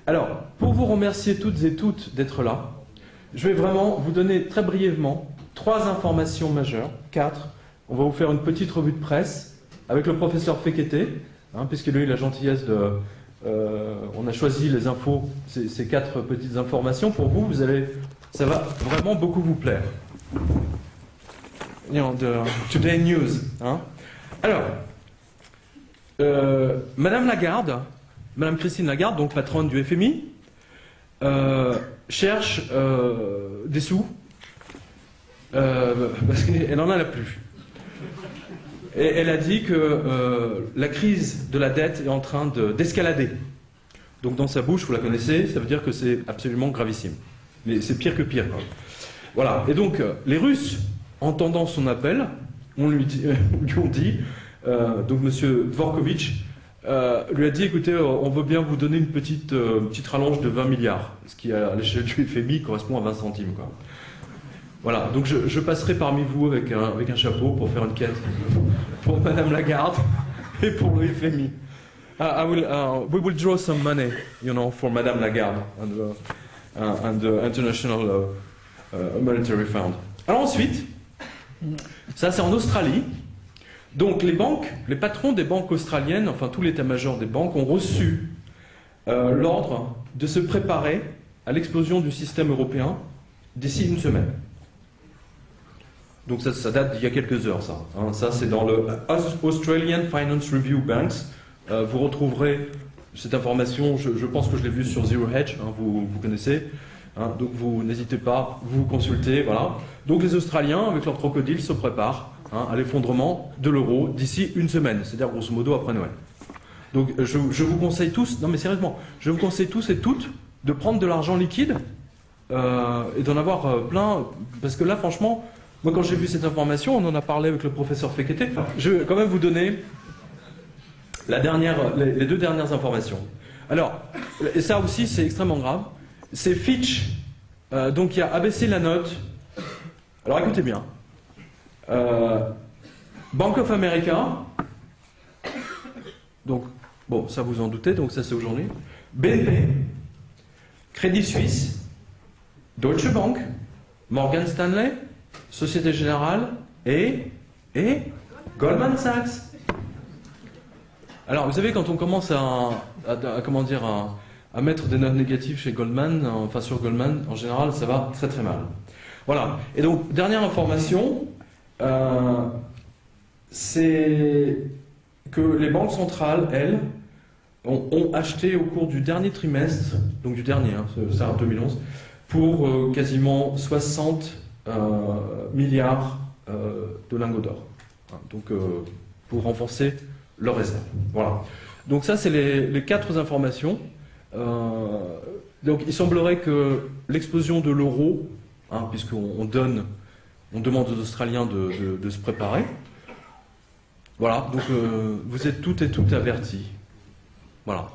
Alors, pour vous remercier toutes et toutes d'être là, je vais vraiment vous donner très brièvement 3 informations majeures, 4. On va vous faire une petite revue de presse avec le professeur Fekete, puisqu'il a eu la gentillesse de... on a choisi les infos, ces 4 petites informations pour vous, ça va vraiment beaucoup vous plaire. Today News. Alors, Madame Lagarde, Madame Christine Lagarde, donc patronne du FMI, cherche des sous parce qu'elle n'en a plus. Et elle a dit que la crise de la dette est en train d'escalader. Donc dans sa bouche, vous la connaissez, ça veut dire que c'est absolument gravissime. Mais c'est pire que pire. Voilà. Et donc les Russes, entendant son appel, lui ont dit, donc M. Dvorkovitch lui a dit, écoutez, on veut bien vous donner une petite rallonge de 20 milliards, ce qui à l'échelle du FMI correspond à 20 centimes. Quoi. Voilà, donc je passerai parmi vous avec un chapeau pour faire une quête pour Madame Lagarde et pour le FMI. We will draw some money, for Madame Lagarde and the International Monetary Fund. Alors ensuite, ça c'est en Australie. Donc les patrons des banques australiennes, enfin tout l'état-major des banques, ont reçu l'ordre de se préparer à l'explosion du système européen d'ici une semaine. Donc ça date d'il y a quelques heures, ça. Ça c'est dans le Australian Finance Review Banks. Vous retrouverez cette information, je pense que je l'ai vue sur Zero Hedge, vous connaissez. Donc vous n'hésitez pas, vous consultez, voilà. Donc les Australiens, avec leurs crocodiles, se préparent à l'effondrement de l'euro d'ici une semaine, c'est-à-dire grosso modo après Noël. Donc je vous conseille tous, non mais sérieusement, je vous conseille tous et toutes de prendre de l'argent liquide et d'en avoir plein, parce que là franchement, moi quand j'ai vu cette information, on en a parlé avec le professeur Fekete, je vais quand même vous donner les 2 dernières informations. Alors, et ça aussi c'est extrêmement grave, c'est Fitch, donc qui a abaissé la note, alors écoutez bien, Bank of America, donc, bon, ça vous en doutez, donc ça c'est aujourd'hui, BNP, Crédit Suisse, Deutsche Bank, Morgan Stanley, Société Générale et Goldman Sachs. Alors, vous savez, quand on commence à mettre des notes négatives chez Goldman, enfin sur Goldman, en général, ça va très très mal. Voilà. Et donc, dernière information, c'est que les banques centrales, elles, ont acheté au cours du dernier trimestre, donc du dernier, c'est en 2011, pour quasiment 60 milliards de lingots d'or. Donc, pour renforcer leurs réserves. Voilà. Donc ça, c'est les 4 informations. Donc, il semblerait que l'explosion de l'euro, puisqu'on demande aux Australiens de se préparer. Voilà, donc vous êtes toutes et toutes avertis. Voilà.